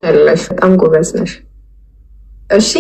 ያለሽ በጣም ጎበዝ ነሽ። እሺ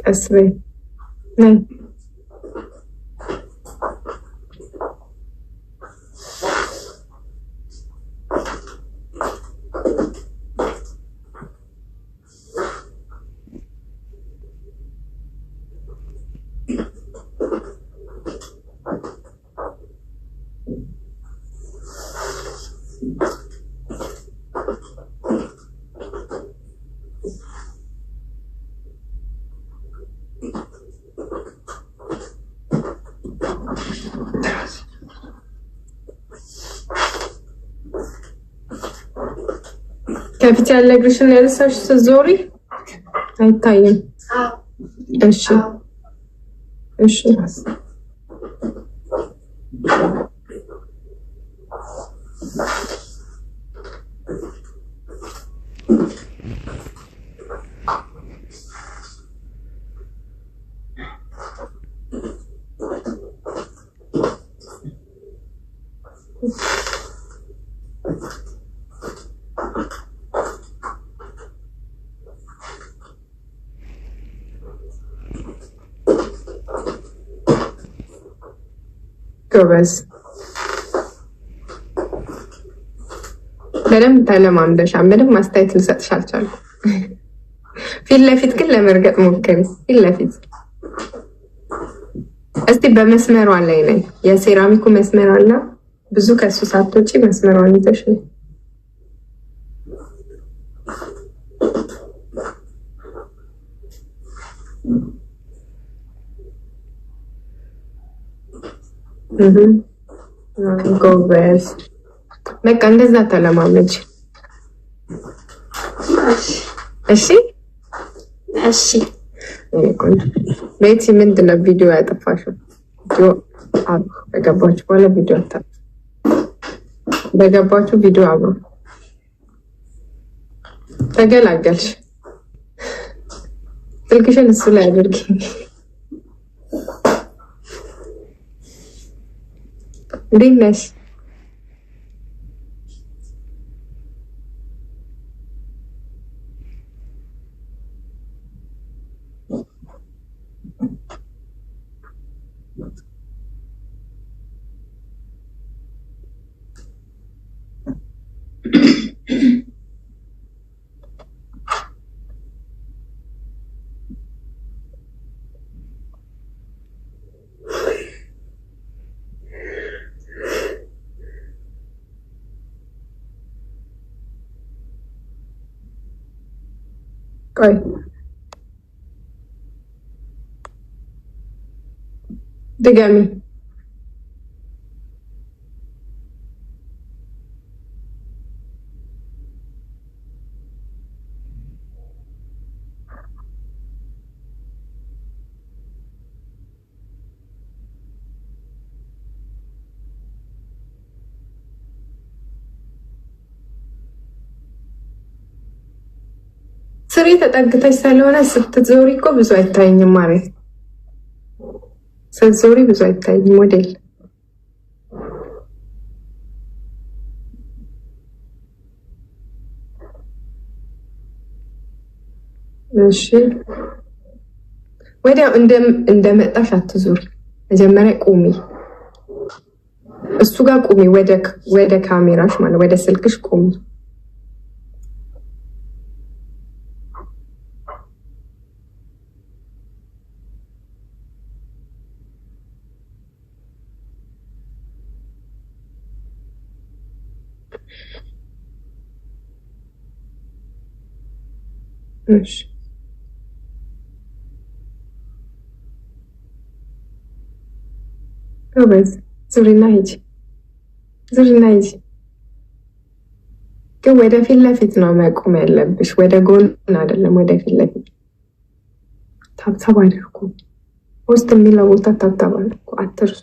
اسمي نعم كيف تعلق رشن يرسل الزوري؟ هاي طيب. إيش؟ إيش؟ ጎበዝ በደንብ ተለማምደሻል። ምንም ማስተያየት ልሰጥሽ አልቻልኩም። ፊት ለፊት ግን ለመርገጥ ሞክሪ። ፊት ለፊት እስቲ በመስመሯ ላይ ነኝ። የሴራሚኩ መስመር አለ። ብዙ ከሱ ሳትወጪ መስመሯን ይዘሽ ነው። ጎበዝ በቃ እንደዛ ተለማመጅ። እሺ እሺ። ቤቲ ምንድን ነው ቪዲዮ ያጠፋሽው? ቪዲዮ በገባችሁ በኋላ ቪዲዮ አታ በገባችሁ ቪዲዮ አብሮ ተገላገልሽ። ስልክሽን እሱ ላይ አድርጊ። እንዴት ነሽ? ቆይ ድጋሚ ስሪ ተጠግተሽ ስለሆነ ስትዞሪ እኮ ብዙ አይታይኝም ማለት ስትዞሪ ብዙ አይታይኝም ሞዴል እሺ ወዲያው እንደመጣሽ አትዞሪ መጀመሪያ ቁሚ እሱ ጋር ቁሚ፣ ወደ ካሜራሽ ማለት ወደ ስልክሽ ቁሚ። እሺ ጎበዝ። ዙሪና ሂጂ፣ ዙሪና ሂጂ። ግን ወደ ፊት ለፊት ነው መቆም ያለብሽ፣ ወደ ጎን አይደለም፣ ወደ ፊት ለፊት። ታብታብ አድርጉ። ውስጥ የሚለው ቦታ ታብታብ አድርጉ፣ አትርሱ።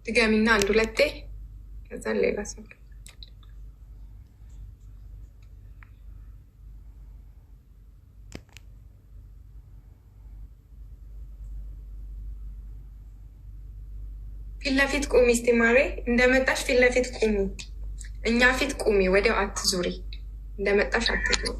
ድጋሚና አንድ ሁለቴ ከዛ ሌላ ሰው ፊት ለፊት ቁሚ። እስቲ ማሬ እንደመጣሽ ፊት ለፊት ቁሚ፣ እኛ ፊት ቁሚ። ወዲያው አትዙሪ፣ እንደመጣሽ አትዙሪ።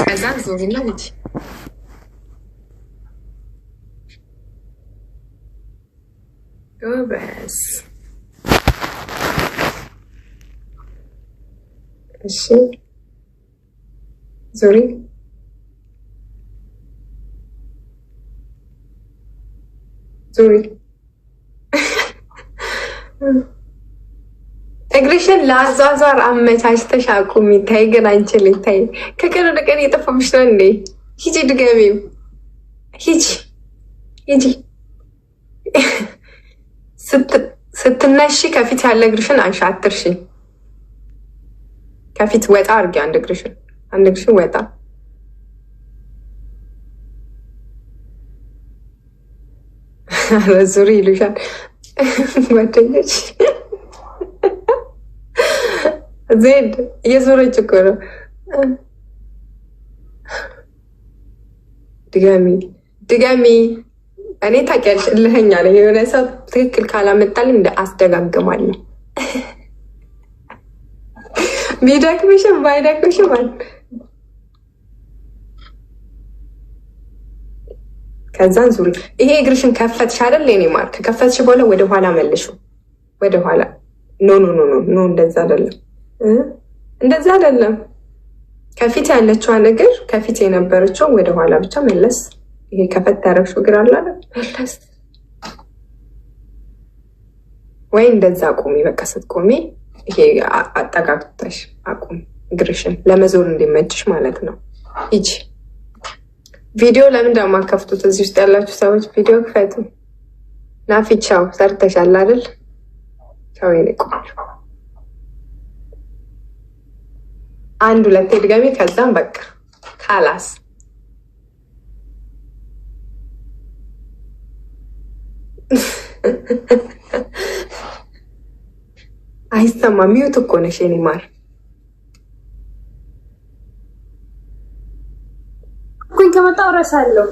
ከዛ ዙሪና ሂጂ። ጎበዝ። እሺ ዙሪ። ዙሪ። እግርሽን ለአዟዟር አመቻችተሽ አቁሚ። ታይ ግን አንችልኝ። ታይ ከቀን ወደ ቀን እየጠፋብሽ ነው እንዴ? ሂጂ ድገሚው። ሂጂ ሂጂ። ስትነሺ ከፊት ያለ እግርሽን አንሺ፣ አትርሺ። ከፊት ወጣ አድርጊ አንድ እግርሽን ወጣ። ዙሪ ይሉሻል ጓደኞች። ዜድ እየዞረች እኮ ነው። ድገሚ። እኔ ታውቂያለሽ፣ እልኸኛ ነኝ። የሆነ ሰው ትክክል ካላመጣልኝ እንደ አስደጋግማለሁ። ቢደክምሽም ባይደክምሽም አለ። ከዛን ዙሪ። ይሄ እግርሽን ከፈትሽ አይደል? የኔ ማር ከከፈትሽ በኋላ ወደ ኋላ መልሹ። ወደ ኋላ ኖ፣ እንደዛ አይደለም። ከፊት ያለችዋን እግር ከፊት የነበረችው ወደ ኋላ ብቻ መለስ። ይሄ ከፈት ያረግሽው እግር አለ መለስ። ወይ እንደዛ ቁሚ። በቃ ስትቆሚ ይሄ አጠጋግተሽ አቁሚ እግርሽን፣ ለመዞር እንዲመችሽ ማለት ነው። ሂጂ። ቪዲዮ ለምን እንደማከፍቱት እዚህ ውስጥ ያላችሁ ሰዎች ቪዲዮ ክፈቱ። ናፊ ቻው፣ ሰርተሻል አይደል? ቻው የኔ ቆንጆ። አንድ ሁለቴ ድጋሚ፣ ከዛም በቃ ካላስ አይሰማ። ሚዩት እኮ ነሽ የኔ ማር። ከመጣሁ እረሳለሁ።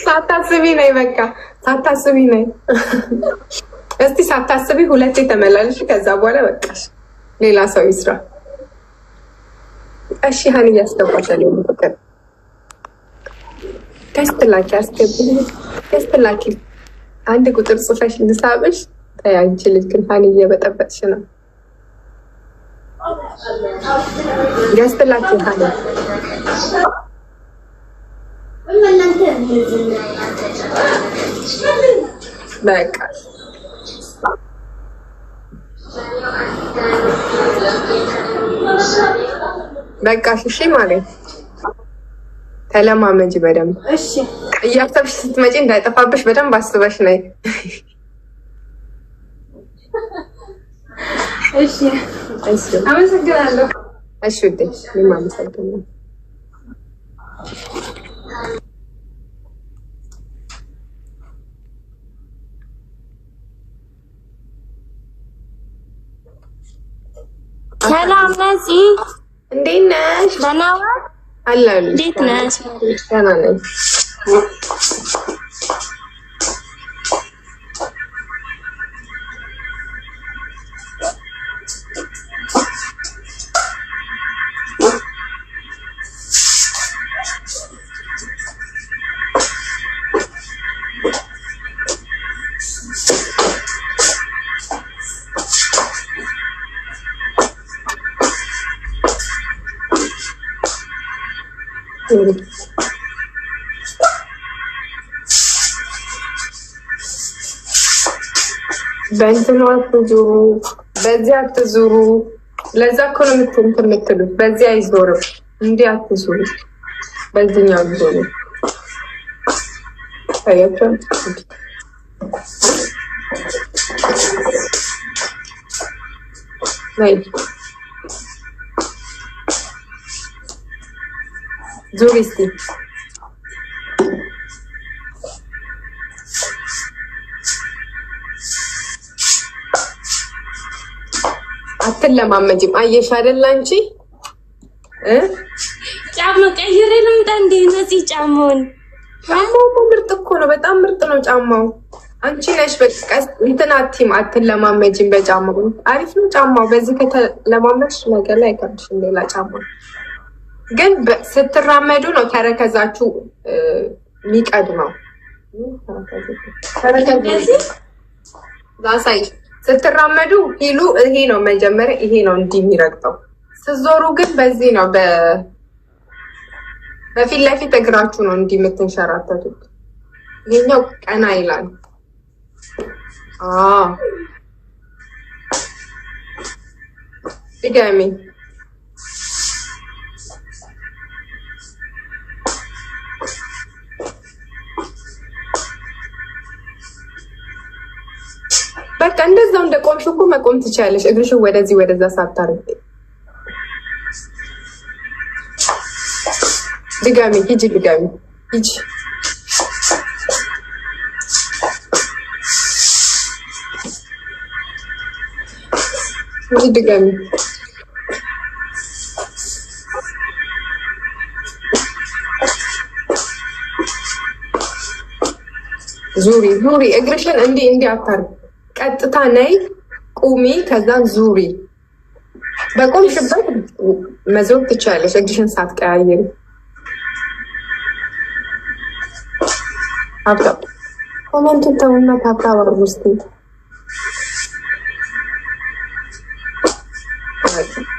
ሳታስቢ ነይ፣ በቃ ሳታስቢ ነይ። እስቲ ሳታስቢ ሁለቴ ተመላለሽ። ከዛ በኋላ በቃሽ፣ ሌላ ሰው ይስራ። እሺ ሀን እያስገባሻል። ፍቅር ከስትላኪ አስገብ፣ ከስትላኪ አንድ ቁጥር ጽፈሽ ልሳብሽ። ተይ አንቺ ልጅ ግን ሀን እየበጠበጥሽ ነው። ገስትላኪ ሀን በቃ በቃሽ። እሺ ማለት ተለማመጂ በደንብ። እሺ እያሰብሽ ስትመጪ እንዳይጠፋብሽ በደንብ አስበሽ ነይ። እሺ እሺ፣ አመሰግናለሁ። እሺ ውዴ፣ እኔም አመሰግናለሁ። ሰላም ነፂ፣ እንዴት ነሽ? ደህና ዋልሽ? አላል እንዴት ነሽ? ደህና ነኝ። በእንትኑ አትዙሩ፣ በዚህ አትዙሩ። ለዛ እኮ ነው የምትሉት። በዚህ አይዞርም፣ እንዲህ አትዙሩ፣ በዚህኛው ዙሩ። ታያችሁ ናይ ዙሪ እስቲ አትለማመጂም። አየሽ አይደል አንቺ ጫማ ቀይሬ ልምጣ እንዴ? ነፂ ጫማው ምርጥ እኮ ነው፣ በጣም ምርጥ ነው ጫማው። አንቺ ነሽ በቃ እንትን አትለማመጂም በጫማው። አሪፍ ነው ጫማው። በዚህ ከተለማመድሽ ነገር ላይ አይቀርሽም ሌላ ጫማ። ግን ስትራመዱ ነው ተረከዛችሁ የሚቀድመው። ዛሳይ ስትራመዱ ሂሉ ይሄ ነው መጀመሪያ፣ ይሄ ነው እንዲህ የሚረግጠው። ስትዞሩ ግን በዚህ ነው በፊት ለፊት እግራችሁ ነው እንዲህ የምትንሸራተቱት። ይሄኛው ቀና ይላል። ድጋሚ በቃ እንደዛው እንደ ቆምሽ እኮ መቆም ትችያለሽ። እግርሽን ወደዚህ ወደዛ ሳታርጊ ድጋሚ ሂጂ፣ ድጋሚ ሂጂ። ድጋሚ ዙሪ ዙሪ። እግርሽን እንዲህ አታርጊ። ቀጥታ ነይ፣ ቁሚ፣ ከዛን ዙሪ። በቆምሽበት መዞር ትችያለሽ እግርሽን ሳትቀያየሪ። ሀብታብ ኮመንቱን ተውና ሀብታብ አርጉስቲ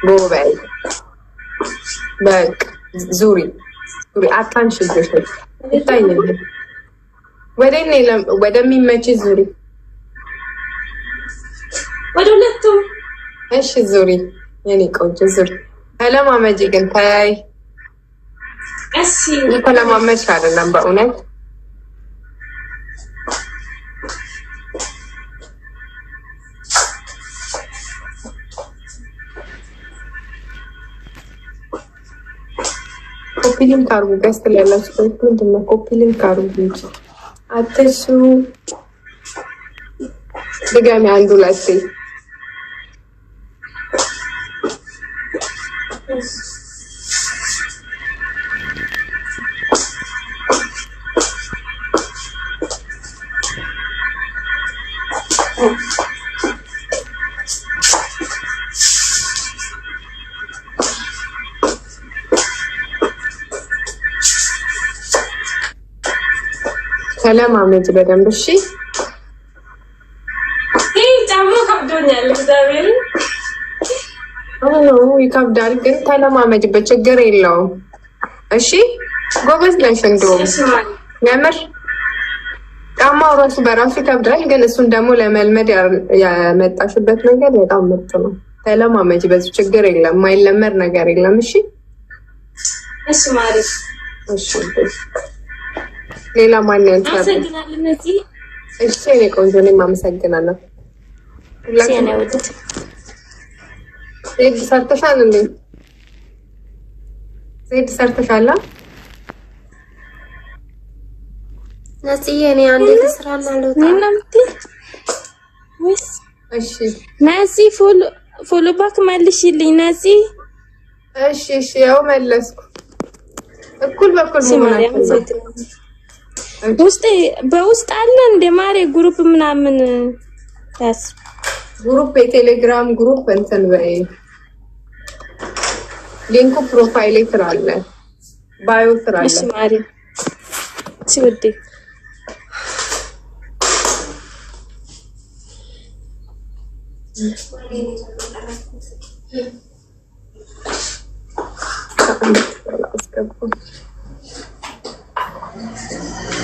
ጎበይ። በቃ ዙሪ ዙሪ። አታንሽ እግርሽን ይታይኝ። ወደሚመች ዙሪ። ወደ ሁለቱም እሺ ዙሪ የኔ ቆንጆ ዙሪ። ተለማመጂ ግን ታይ። እሺ ተለማመች አይደለም በእውነት ኮፒሊንግ አርጉ። ገስት ላይ ያላችሁ ምንድን ነው? ኮፒሊንግ አርጉ እንጂ አትሱ። ድጋሚ አንዱ ላይ ተለማመጅ በደንብ እሺ። ጫማ ከብዶኛል እግዚአብሔር። ይከብዳል ግን ተለማመጅበት፣ ችግር የለውም እሺ። ጎበዝ ነሽ እንደውም የምር። ጫማው ራሱ በራሱ ይከብዳል፣ ግን እሱን ደግሞ ለመልመድ ያመጣሽበት ነገር በጣም ምርጥ ነው። ተለማመጅ በዚህ፣ ችግር የለም። የማይለመድ ነገር የለም እሺ። እሺ ማለት እሺ። ሌላ ማን ያንሳል? አመሰግናለሁ ነፂ። እሺ እኔ ቆንጆ ነኝ፣ አመሰግናለሁ። ሲያኔ ወጥት ዜድ ሰርተሻል እንዴ? ዜድ ሰርተሻል? ነፂ እኔ አንዴ ተስራና ለውጣ ነምቲ ወይስ እሺ ነፂ ፎሎ ባክ መልሽልኝ ነፂ። እሺ እሺ ያው መለስኩ። እኩል በኩል ሲማሪያም ዘይት ውስጥ በውስጥ አለ እንደ ማሬ ግሩፕ ምናምን ታስ ግሩፕ የቴሌግራም ግሩፕ እንትን በይ ሊንኩ ፕሮፋይል ስላለ ባዮ ስላለ እሺ ማሬ ሲወዴ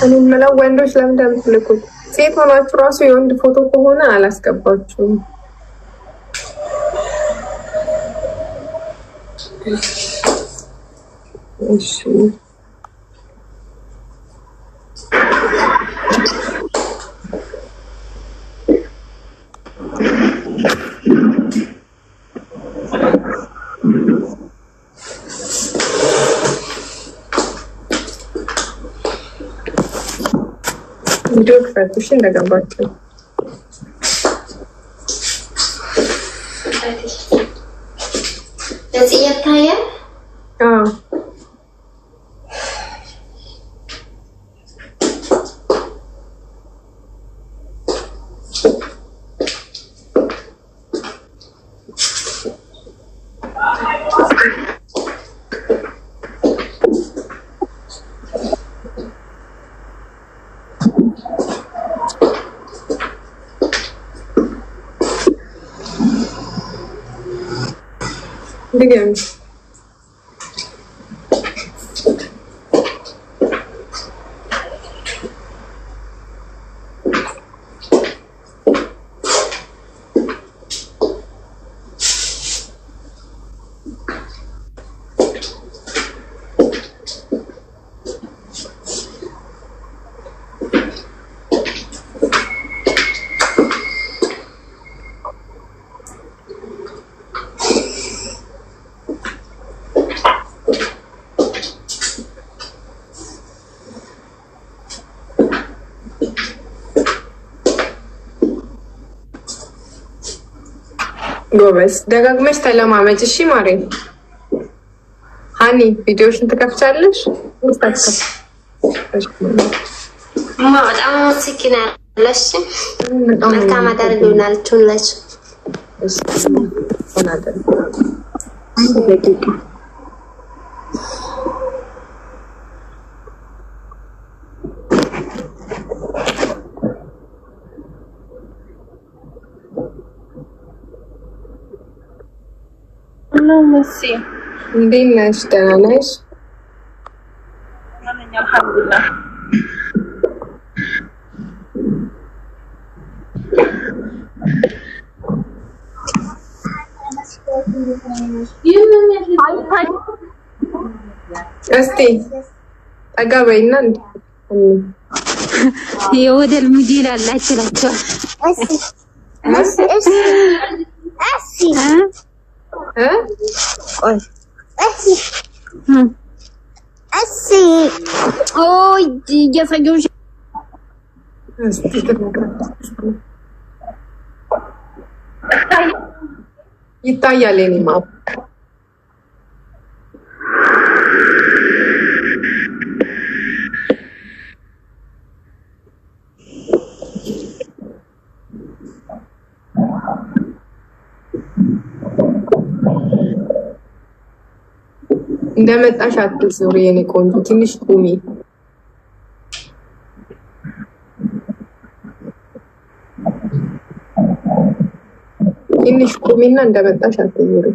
እኔ የምለው ወንዶች ለምን እንደምትልኩት ሴት ሆናችሁ ራሱ የወንድ ፎቶ ከሆነ አላስገባችሁም። እሺ ቪዲዮ ክፈቱሽ እንደገባችሁ ለዚህ ይታያል። ድገም ጎበዝ ደጋግመሽ ተለማመጭ። እሺ ማሬ ሃኒ ቪዲዮሽን ትከፍቻለሽ? በጣም አመሰግናለሽ። መልካም አዳር ይሁንላችሁ። መሲ እንዴት ነሽ? ደህና ነሽ? አልሐምዱሊላህ። እስቲ ጠጋ በይና የወደል ሙዲል አላችላቸው ይታያል። የኔማ እንደመጣሽ አትዙሪ የኔ ቆንጆ፣ ትንሽ ቁሚ። ትንሽ ቁሚና እንደመጣሽ አትዙሪ።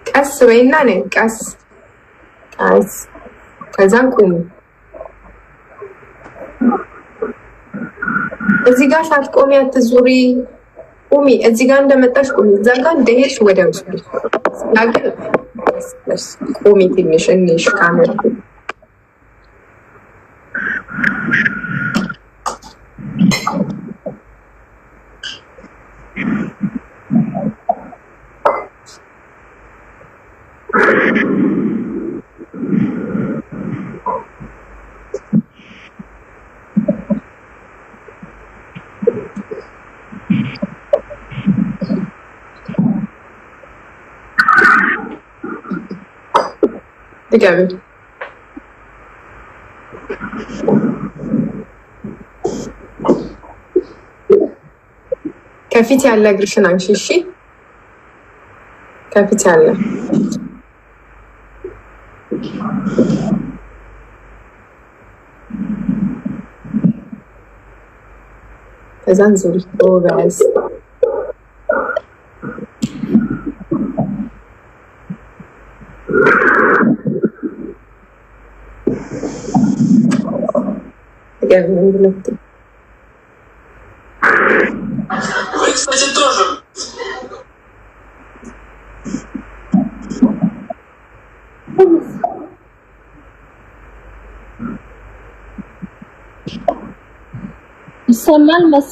ቀስ በይና ነኝ። ቀስ ቀስ ከዛን ቁሚ። እዚህ ጋር ሳትቆሚ አትዙሪ። ቁሚ። እዚህ ጋር እንደመጣሽ ቁሚ። እዛ ጋር እንደሄድሽ ወደ ውስጥ ያገር ቁሚ። ትንሽ እንሽ ካሜራ ድገሚ። ከፊት ያለ እግርሽን አንሺ። እሺ፣ ከፊት ያለ ከዛን ዙሪ። ኦቨርስ ገርመን ብለጥ Кстати, тоже. ይሰማል መሲ?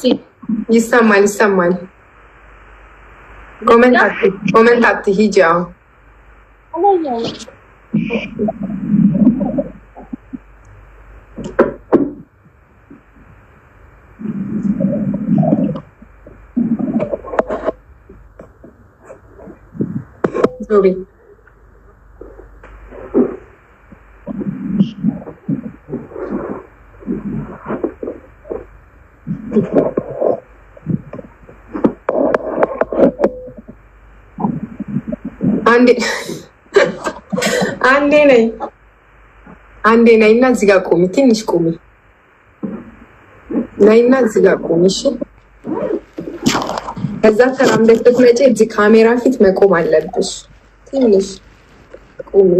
ይሰማል፣ ይሰማል። ኮሜንታት ሂጂ። ዙሪ። አንዴ ነይና እዚህ ጋር ቁሚ። ትንሽ ቁሚ። ነይና እዚህ ጋር ቁሚ። እሺ፣ ከዛ ተራምደሽ ስትመጪ እዚህ ካሜራ ፊት መቆም አለብሽ። ትንሽ ቁሚ።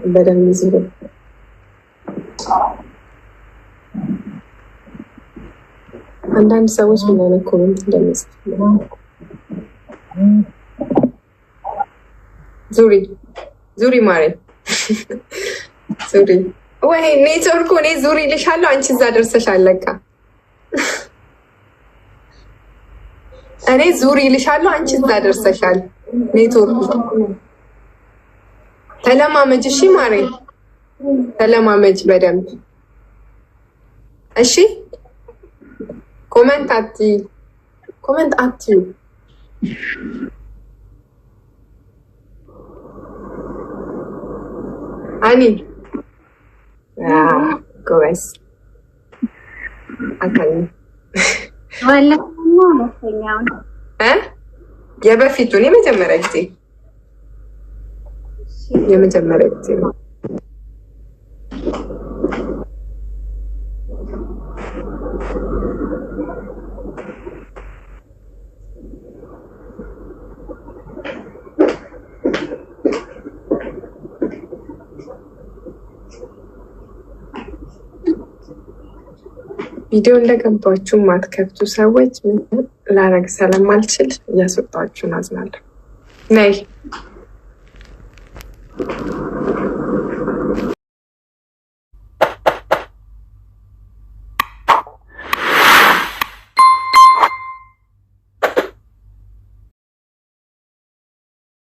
በደንብ ዙሪ። አንዳንድ ሰዎች ምን አይነት ኮሜንት እንደሚጽፉ ዙሪ ዙሪ ማሬ ዙሪ። ወይ ኔትወርኩ እኔ ዙሪ ልሻለሁ፣ አንቺ እዛ ደርሰሻል። ለካ እኔ ዙሪ ልሻለሁ፣ አንቺ እዛ ደርሰሻል። ኔትወርኩ ተለማመጅ። እሺ ማሬ ተለማመጅ በደንብ እሺ። ኮሜንት አትዩ። አኒ ጎበዝ አካኝ የበፊቱን የመጀመሪያ ጊዜ ነው። ቪዲዮ እንደገባችሁ ማትከፍቱ ሰዎች ላረግ ስለማልችል እያስወጣችሁ ናዝናለሁ። ነይ